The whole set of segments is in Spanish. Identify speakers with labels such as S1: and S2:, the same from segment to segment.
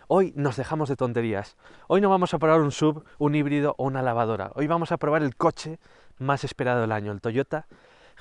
S1: Hoy nos dejamos de tonterías. Hoy no vamos a probar un SUV, un híbrido o una lavadora. Hoy vamos a probar el coche más esperado del año, el Toyota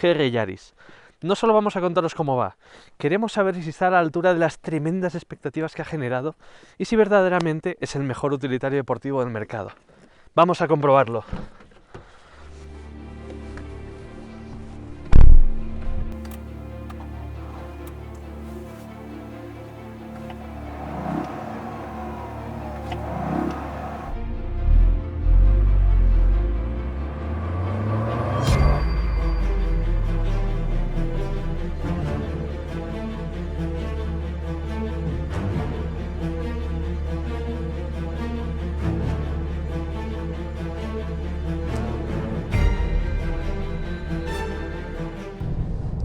S1: GR Yaris. No solo vamos a contaros cómo va, queremos saber si está a la altura de las tremendas expectativas que ha generado y si verdaderamente es el mejor utilitario deportivo del mercado. Vamos a comprobarlo.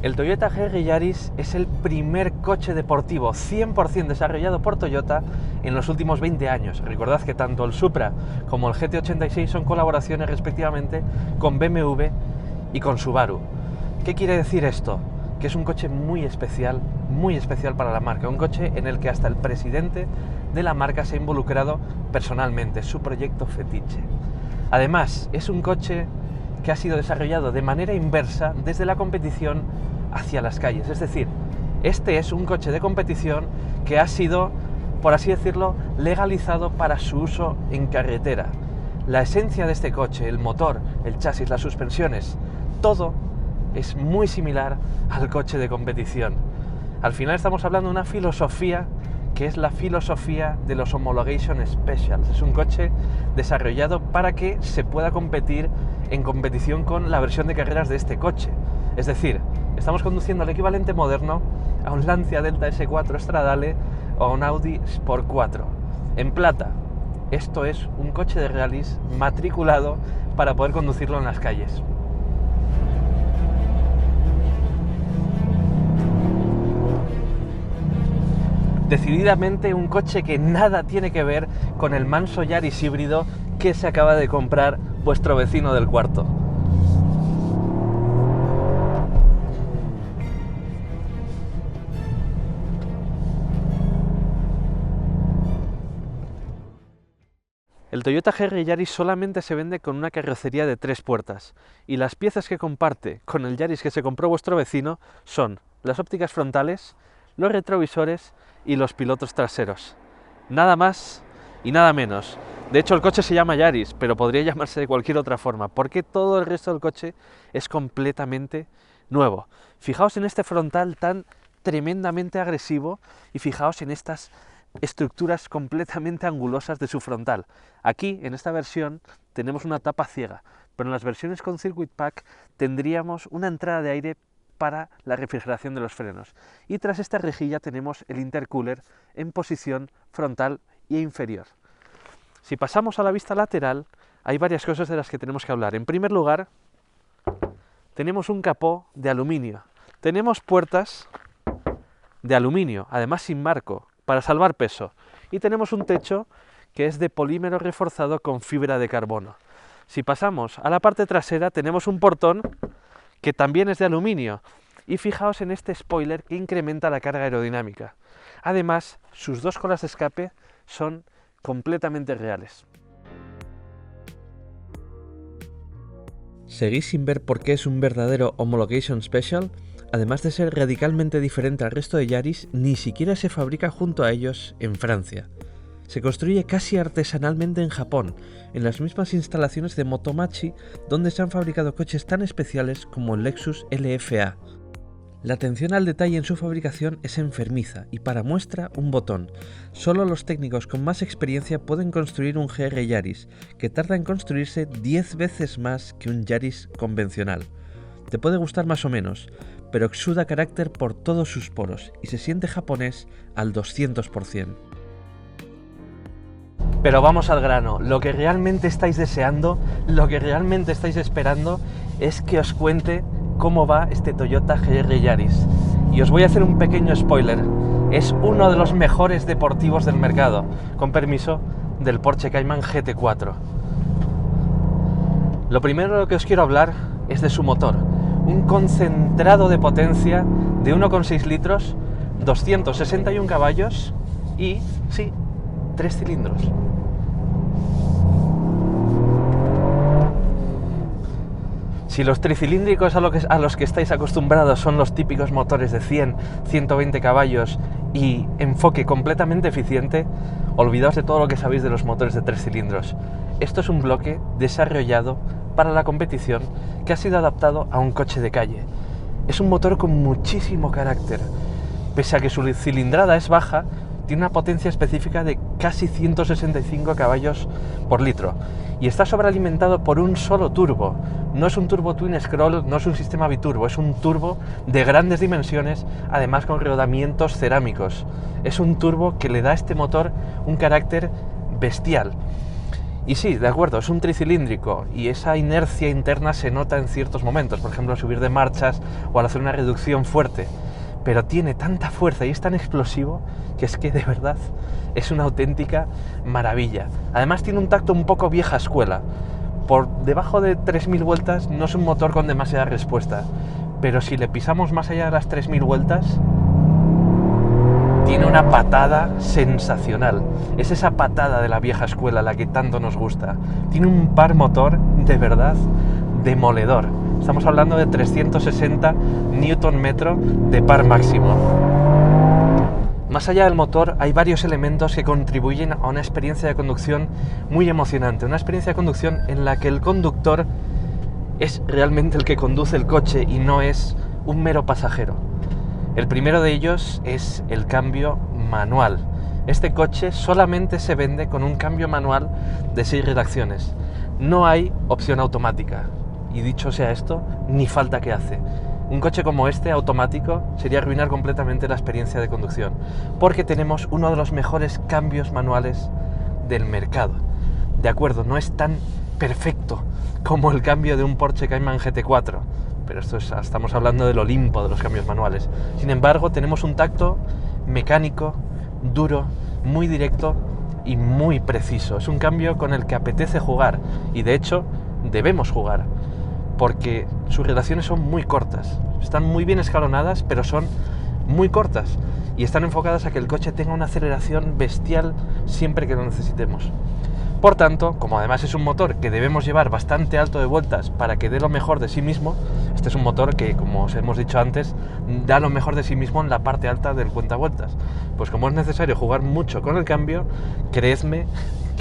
S1: El Toyota GR Yaris es el primer coche deportivo 100% desarrollado por Toyota en los últimos 20 años. Recordad que tanto el Supra como el GT86 son colaboraciones respectivamente con BMW y con Subaru. ¿Qué quiere decir esto? Que es un coche muy especial para la marca, un coche en el que hasta el presidente de la marca se ha involucrado personalmente, es su proyecto fetiche. Además, es un coche que ha sido desarrollado de manera inversa desde la competición hacia las calles. Es decir, este es un coche de competición que ha sido, por así decirlo, legalizado para su uso en carretera. La esencia de este coche, el motor, el chasis, las suspensiones, todo es muy similar al coche de competición. Al final estamos hablando de una filosofía que es la filosofía de los Homologation Specials. Es un coche desarrollado para que se pueda competir en competición con la versión de carreras de este coche. Es decir, estamos conduciendo el equivalente moderno a un Lancia Delta S4 Stradale o a un Audi Sport 4 en plata. Esto es un coche de rallies matriculado para poder conducirlo en las calles. Decididamente un coche que nada tiene que ver con el manso Yaris híbrido que se acaba de comprar vuestro vecino del cuarto. El Toyota GR Yaris solamente se vende con una carrocería de 3 puertas y las piezas que comparte con el Yaris que se compró vuestro vecino son las ópticas frontales, los retrovisores y los pilotos traseros. Nada más y nada menos. De hecho, el coche se llama Yaris, pero podría llamarse de cualquier otra forma, porque todo el resto del coche es completamente nuevo. Fijaos en este frontal tan tremendamente agresivo y fijaos en estas estructuras completamente angulosas de su frontal. Aquí, en esta versión, tenemos una tapa ciega, pero en las versiones con Circuit Pack tendríamos una entrada de aire para la refrigeración de los frenos. Y tras esta rejilla tenemos el intercooler en posición frontal e inferior. Si pasamos a la vista lateral, hay varias cosas de las que tenemos que hablar. En primer lugar, tenemos un capó de aluminio. Tenemos puertas de aluminio, además sin marco, para salvar peso. Y tenemos un techo que es de polímero reforzado con fibra de carbono. Si pasamos a la parte trasera, tenemos un portón que también es de aluminio. Y fijaos en este spoiler que incrementa la carga aerodinámica. Además, sus dos colas de escape son completamente reales. ¿Seguís sin ver por qué es un verdadero Homologation Special? Además de ser radicalmente diferente al resto de Yaris, ni siquiera se fabrica junto a ellos en Francia. Se construye casi artesanalmente en Japón, en las mismas instalaciones de Motomachi, donde se han fabricado coches tan especiales como el Lexus LFA. La atención al detalle en su fabricación es enfermiza y para muestra un botón. Solo los técnicos con más experiencia pueden construir un GR Yaris, que tarda en construirse 10 veces más que un Yaris convencional. Te puede gustar más o menos, pero exuda carácter por todos sus poros y se siente japonés al 200%. Pero vamos al grano, lo que realmente estáis deseando, lo que realmente estáis esperando es que os cuente cómo va este Toyota GR Yaris. Y os voy a hacer un pequeño spoiler, es uno de los mejores deportivos del mercado, con permiso del Porsche Cayman GT4. Lo primero de lo que os quiero hablar es de su motor, un concentrado de potencia de 1,6 litros, 261 caballos y, sí, 3 cilindros. Si los tricilíndricos a los que estáis acostumbrados son los típicos motores de 100, 120 caballos y enfoque completamente eficiente, olvidaos de todo lo que sabéis de los motores de 3 cilindros. Esto es un bloque desarrollado para la competición que ha sido adaptado a un coche de calle. Es un motor con muchísimo carácter. Pese a que su cilindrada es baja, tiene una potencia específica de casi 165 caballos por litro y está sobrealimentado por un solo turbo. No es un turbo twin scroll, no es un sistema biturbo, es un turbo de grandes dimensiones, además con rodamientos cerámicos. Es un turbo que le da a este motor un carácter bestial. Y sí, de acuerdo, es un tricilíndrico y esa inercia interna se nota en ciertos momentos, por ejemplo al subir de marchas o al hacer una reducción fuerte. Pero tiene tanta fuerza y es tan explosivo que es que de verdad es una auténtica maravilla. Además tiene un tacto un poco vieja escuela. Por debajo de 3000 vueltas no es un motor con demasiada respuesta, pero si le pisamos más allá de las 3000 vueltas, tiene una patada sensacional. Es esa patada de la vieja escuela la que tanto nos gusta. Tiene un par motor de verdad demoledor. Estamos hablando de 360 Nm de par máximo. Más allá del motor hay varios elementos que contribuyen a una experiencia de conducción muy emocionante. Una experiencia de conducción en la que el conductor es realmente el que conduce el coche y no es un mero pasajero. El primero de ellos es el cambio manual. Este coche solamente se vende con un cambio manual de 6 reacciones. No hay opción automática. Y dicho sea esto, ni falta que hace. Un coche como este, automático, sería arruinar completamente la experiencia de conducción, porque tenemos uno de los mejores cambios manuales del mercado. De acuerdo, no es tan perfecto como el cambio de un Porsche Cayman GT4, pero estamos hablando del Olimpo de los cambios manuales. Sin embargo, tenemos un tacto mecánico, duro, muy directo y muy preciso. Es un cambio con el que apetece jugar, y de hecho, debemos jugar, porque sus relaciones son muy cortas. Están muy bien escalonadas, pero son muy cortas y están enfocadas a que el coche tenga una aceleración bestial siempre que lo necesitemos. Por tanto, como además es un motor que debemos llevar bastante alto de vueltas para que dé lo mejor de sí mismo, este es un motor que, como os hemos dicho antes, da lo mejor de sí mismo en la parte alta del cuentavueltas. Pues como es necesario jugar mucho con el cambio, creedme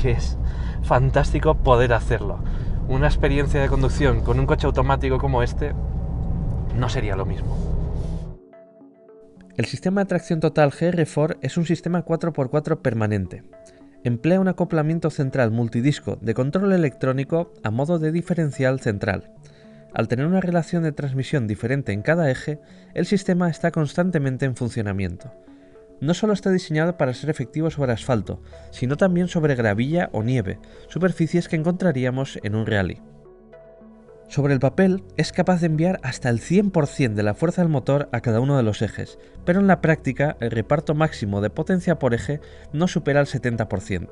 S1: que es fantástico poder hacerlo. Una experiencia de conducción con un coche automático como este no sería lo mismo. El sistema de tracción total GR4 es un sistema 4x4 permanente. Emplea un acoplamiento central multidisco de control electrónico a modo de diferencial central. Al tener una relación de transmisión diferente en cada eje, el sistema está constantemente en funcionamiento. No solo está diseñado para ser efectivo sobre asfalto, sino también sobre gravilla o nieve, superficies que encontraríamos en un rally. Sobre el papel es capaz de enviar hasta el 100% de la fuerza del motor a cada uno de los ejes, pero en la práctica el reparto máximo de potencia por eje no supera el 70%.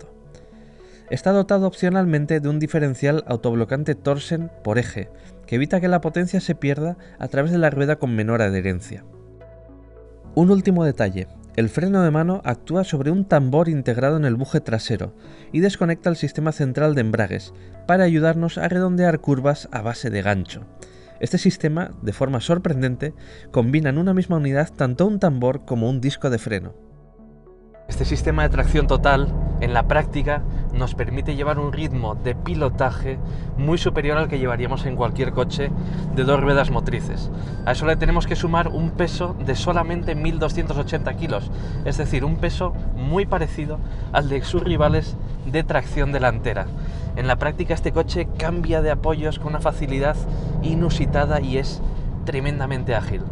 S1: Está dotado opcionalmente de un diferencial autoblocante Torsen por eje, que evita que la potencia se pierda a través de la rueda con menor adherencia. Un último detalle. El freno de mano actúa sobre un tambor integrado en el buje trasero y desconecta el sistema central de embragues para ayudarnos a redondear curvas a base de gancho. Este sistema, de forma sorprendente, combina en una misma unidad tanto un tambor como un disco de freno. Este sistema de tracción total, en la práctica, nos permite llevar un ritmo de pilotaje muy superior al que llevaríamos en cualquier coche de 2 ruedas motrices. A eso le tenemos que sumar un peso de solamente 1280 kilos, es decir, un peso muy parecido al de sus rivales de tracción delantera. En la práctica este coche cambia de apoyos con una facilidad inusitada y es tremendamente ágil.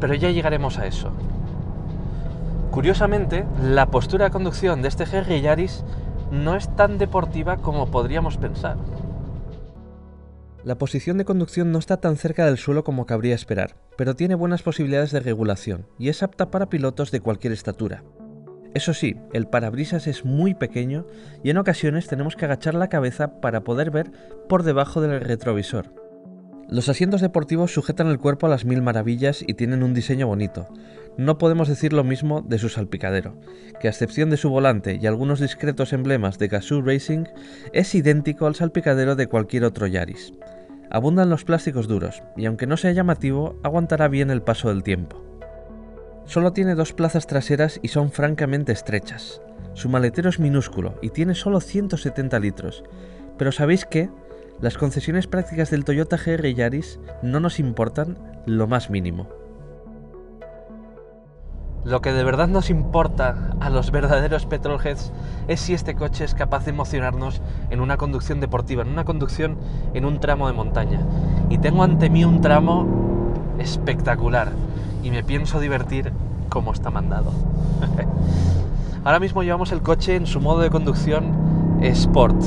S1: Pero ya llegaremos a eso. Curiosamente, la postura de conducción de este GR Yaris no es tan deportiva como podríamos pensar. La posición de conducción no está tan cerca del suelo como cabría esperar, pero tiene buenas posibilidades de regulación y es apta para pilotos de cualquier estatura. Eso sí, el parabrisas es muy pequeño y en ocasiones tenemos que agachar la cabeza para poder ver por debajo del retrovisor. Los asientos deportivos sujetan el cuerpo a las mil maravillas y tienen un diseño bonito. No podemos decir lo mismo de su salpicadero, que a excepción de su volante y algunos discretos emblemas de Gazoo Racing, es idéntico al salpicadero de cualquier otro Yaris. Abundan los plásticos duros, y aunque no sea llamativo, aguantará bien el paso del tiempo. Solo tiene 2 plazas traseras y son francamente estrechas. Su maletero es minúsculo y tiene solo 170 litros, pero ¿sabéis qué? Las concesiones prácticas del Toyota GR Yaris no nos importan lo más mínimo. Lo que de verdad nos importa a los verdaderos petrolheads es si este coche es capaz de emocionarnos en una conducción deportiva, en una conducción en un tramo de montaña. Y tengo ante mí un tramo espectacular y me pienso divertir como está mandado. Ahora mismo llevamos el coche en su modo de conducción Sport.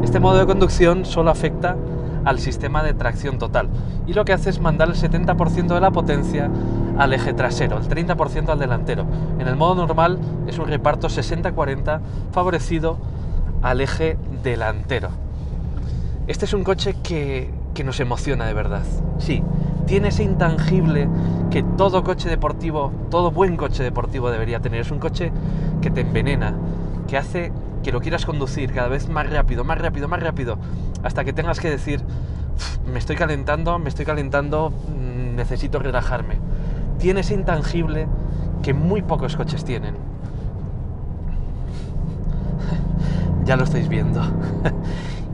S1: Este modo de conducción solo afecta al sistema de tracción total y lo que hace es mandar el 70% de la potencia al eje trasero, el 30% al delantero. En el modo normal es un reparto 60-40 favorecido al eje delantero. Este es un coche que nos emociona de verdad. Sí, tiene ese intangible que todo coche deportivo, todo buen coche deportivo debería tener. Es un coche que te envenena, que hace que lo quieras conducir cada vez más rápido, hasta que tengas que decir, me estoy calentando, necesito relajarme. Tiene ese intangible que muy pocos coches tienen. Ya lo estáis viendo.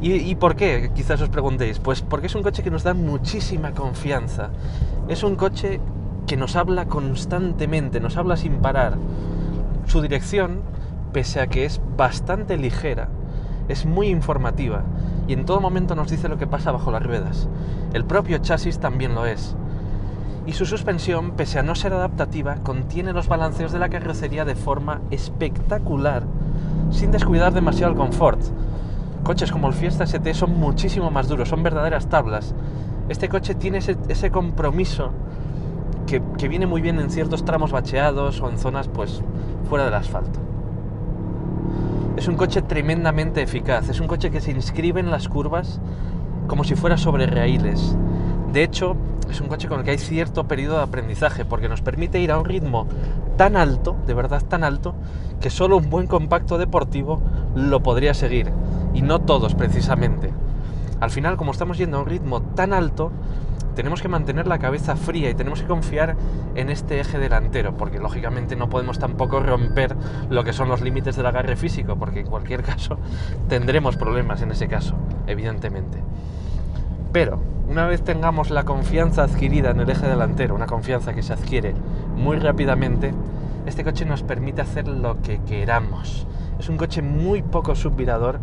S1: ¿Y por qué? Quizás os preguntéis. Pues porque es un coche que nos da muchísima confianza. Es un coche que nos habla constantemente, nos habla sin parar. Su dirección, pese a que es bastante ligera, es muy informativa y en todo momento nos dice lo que pasa bajo las ruedas. El propio chasis también lo es. Y su suspensión, pese a no ser adaptativa, contiene los balanceos de la carrocería de forma espectacular, sin descuidar demasiado el confort. Coches como el Fiesta ST son muchísimo más duros, son verdaderas tablas. Este coche tiene ese compromiso que viene muy bien en ciertos tramos bacheados o en zonas pues fuera del asfalto. Es un coche tremendamente eficaz, es un coche que se inscribe en las curvas como si fuera sobre raíles. De hecho, es un coche con el que hay cierto periodo de aprendizaje, porque nos permite ir a un ritmo tan alto, de verdad tan alto, que solo un buen compacto deportivo lo podría seguir, y no todos precisamente. Al final, como estamos yendo a un ritmo tan alto, tenemos que mantener la cabeza fría y tenemos que confiar en este eje delantero, porque lógicamente no podemos tampoco romper lo que son los límites del agarre físico, porque en cualquier caso tendremos problemas en ese caso, evidentemente. Pero una vez tengamos la confianza adquirida en el eje delantero, una confianza que se adquiere muy rápidamente, este coche nos permite hacer lo que queramos. Es un coche muy poco subvirador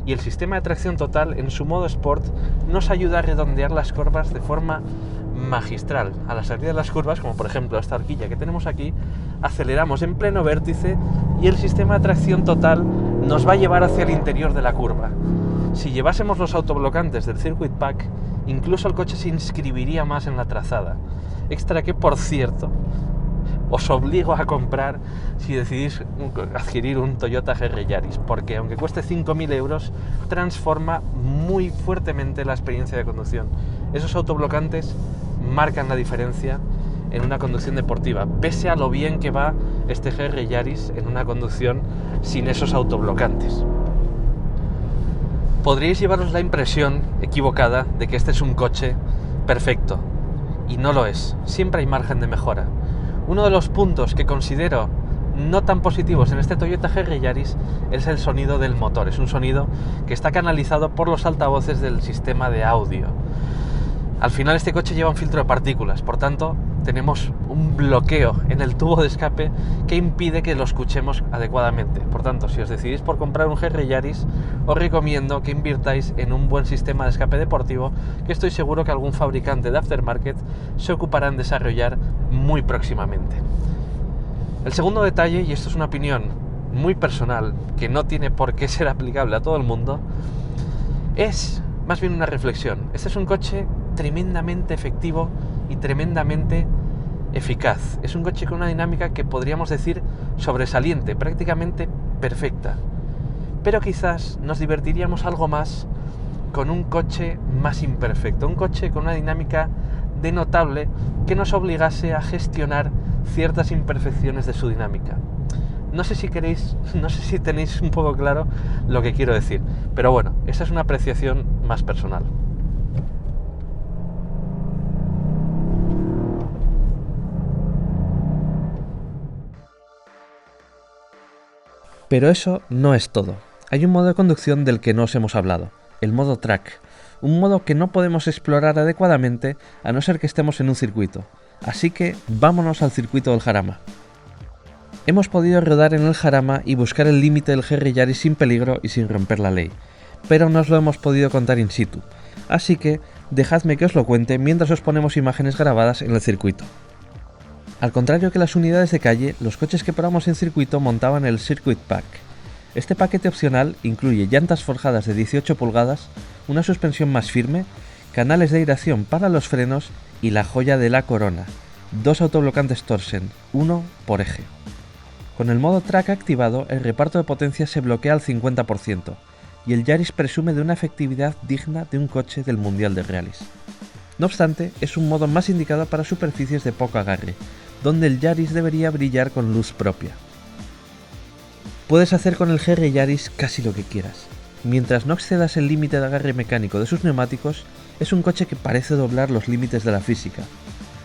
S1: y el sistema de tracción total en su modo Sport nos ayuda a redondear las curvas de forma magistral. A la salida de las curvas, como por ejemplo esta horquilla que tenemos aquí, aceleramos en pleno vértice y el sistema de tracción total nos va a llevar hacia el interior de la curva. Si llevásemos los autoblocantes del Circuit Pack, incluso el coche se inscribiría más en la trazada. Extra que, por cierto, os obligo a comprar si decidís adquirir un Toyota GR Yaris, porque aunque cueste 5.000 euros, transforma muy fuertemente la experiencia de conducción. Esos autoblocantes marcan la diferencia en una conducción deportiva, pese a lo bien que va este GR Yaris en una conducción sin esos autoblocantes. Podríais llevaros la impresión equivocada de que este es un coche perfecto, y no lo es. Siempre hay margen de mejora. Uno de los puntos que considero no tan positivos en este Toyota GR Yaris es el sonido del motor. Es un sonido que está canalizado por los altavoces del sistema de audio. Al final este coche lleva un filtro de partículas, por tanto tenemos un bloqueo en el tubo de escape que impide que lo escuchemos adecuadamente. Por tanto, si os decidís por comprar un GR Yaris, os recomiendo que invirtáis en un buen sistema de escape deportivo, que estoy seguro que algún fabricante de aftermarket se ocupará en desarrollar muy próximamente. El segundo detalle, y esto es una opinión muy personal, que no tiene por qué ser aplicable a todo el mundo, es más bien una reflexión. Este es un coche tremendamente efectivo y tremendamente eficaz. Es un coche con una dinámica que podríamos decir sobresaliente, prácticamente perfecta. Pero quizás nos divertiríamos algo más con un coche más imperfecto, un coche con una dinámica denotable que nos obligase a gestionar ciertas imperfecciones de su dinámica. No sé si tenéis un poco claro lo que quiero decir, pero bueno, esa es una apreciación más personal. Pero eso no es todo. Hay un modo de conducción del que no os hemos hablado, el modo track, un modo que no podemos explorar adecuadamente a no ser que estemos en un circuito. Así que vámonos al circuito del Jarama. Hemos podido rodar en el Jarama y buscar el límite del GR Yaris sin peligro y sin romper la ley, pero no os lo hemos podido contar in situ, así que dejadme que os lo cuente mientras os ponemos imágenes grabadas en el circuito. Al contrario que las unidades de calle, los coches que probamos en circuito montaban el Circuit Pack. Este paquete opcional incluye llantas forjadas de 18 pulgadas, una suspensión más firme, canales de aireación para los frenos y la joya de la corona, 2 autoblocantes Torsen, uno por eje. Con el modo track activado, el reparto de potencia se bloquea al 50% y el Yaris presume de una efectividad digna de un coche del Mundial de Rallys. No obstante, es un modo más indicado para superficies de poco agarre, donde el Yaris debería brillar con luz propia. Puedes hacer con el GR Yaris casi lo que quieras. Mientras no excedas el límite de agarre mecánico de sus neumáticos, es un coche que parece doblar los límites de la física.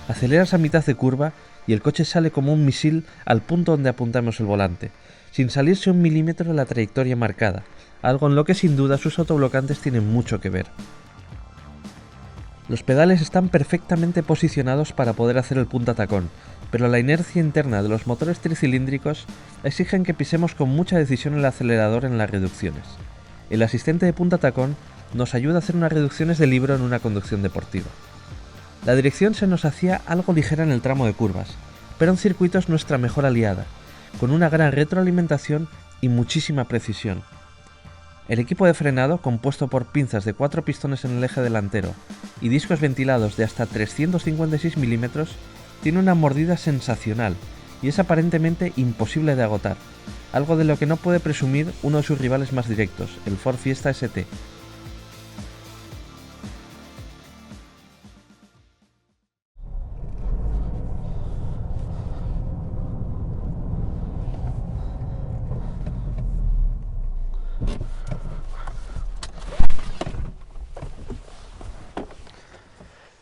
S1: Aceleras a mitad de curva y el coche sale como un misil al punto donde apuntamos el volante, sin salirse un milímetro de la trayectoria marcada, algo en lo que sin duda sus autoblocantes tienen mucho que ver. Los pedales están perfectamente posicionados para poder hacer el punta tacón, pero la inercia interna de los motores tricilíndricos exigen que pisemos con mucha decisión el acelerador en las reducciones. El asistente de punta tacón nos ayuda a hacer unas reducciones de libro en una conducción deportiva. La dirección se nos hacía algo ligera en el tramo de curvas, pero en circuito es nuestra mejor aliada, con una gran retroalimentación y muchísima precisión. El equipo de frenado, compuesto por pinzas de 4 pistones en el eje delantero y discos ventilados de hasta 356 mm, tiene una mordida sensacional y es aparentemente imposible de agotar, algo de lo que no puede presumir uno de sus rivales más directos, el Ford Fiesta ST.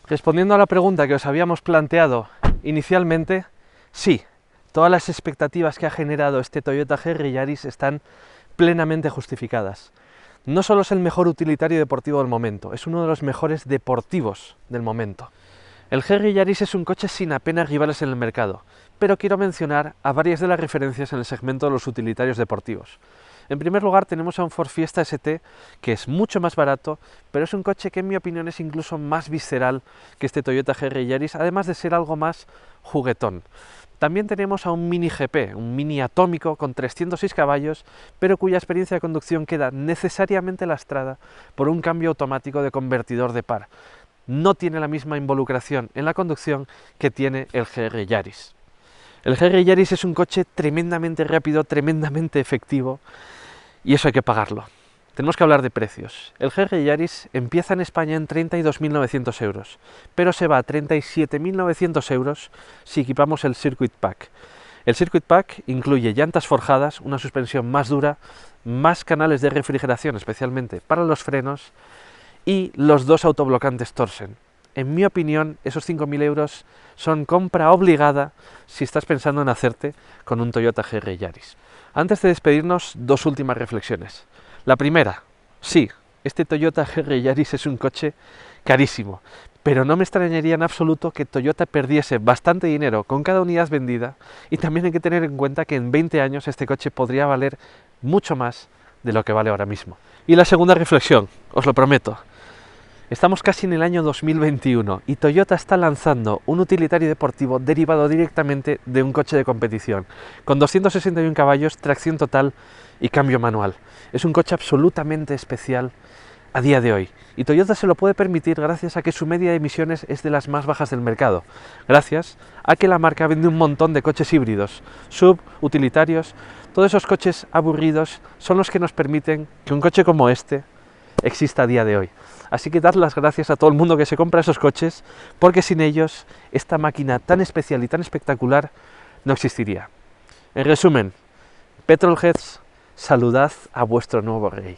S1: Respondiendo a la pregunta que os habíamos planteado inicialmente, sí, todas las expectativas que ha generado este Toyota GR Yaris están plenamente justificadas. No solo es el mejor utilitario deportivo del momento, es uno de los mejores deportivos del momento. El GR Yaris es un coche sin apenas rivales en el mercado, pero quiero mencionar a varias de las referencias en el segmento de los utilitarios deportivos. En primer lugar tenemos a un Ford Fiesta ST que es mucho más barato, pero es un coche que en mi opinión es incluso más visceral que este Toyota GR Yaris, además de ser algo más juguetón. También tenemos a un Mini GP, un Mini atómico con 306 caballos, pero cuya experiencia de conducción queda necesariamente lastrada por un cambio automático de convertidor de par. No tiene la misma involucración en la conducción que tiene el GR Yaris. El GR Yaris es un coche tremendamente rápido, tremendamente efectivo, y eso hay que pagarlo. Tenemos que hablar de precios. El GR Yaris empieza en España en 32.900 euros, pero se va a 37.900 euros si equipamos el Circuit Pack. El Circuit Pack incluye llantas forjadas, una suspensión más dura, más canales de refrigeración, especialmente para los frenos, y los 2 autoblocantes Torsen. En mi opinión, esos 5.000 euros son compra obligada si estás pensando en hacerte con un Toyota GR Yaris. Antes de despedirnos, 2 últimas reflexiones. La primera, sí, este Toyota GR Yaris es un coche carísimo, pero no me extrañaría en absoluto que Toyota perdiese bastante dinero con cada unidad vendida, y también hay que tener en cuenta que en 20 años este coche podría valer mucho más de lo que vale ahora mismo. Y la segunda reflexión, os lo prometo. Estamos casi en el año 2021 y Toyota está lanzando un utilitario deportivo derivado directamente de un coche de competición, con 261 caballos, tracción total y cambio manual. Es un coche absolutamente especial a día de hoy, y Toyota se lo puede permitir gracias a que su media de emisiones es de las más bajas del mercado, gracias a que la marca vende un montón de coches híbridos, sub, utilitarios. Todos esos coches aburridos son los que nos permiten que un coche como este exista a día de hoy. Así que dad las gracias a todo el mundo que se compra esos coches, porque sin ellos esta máquina tan especial y tan espectacular no existiría. En resumen, Petrolheads, saludad a vuestro nuevo rey.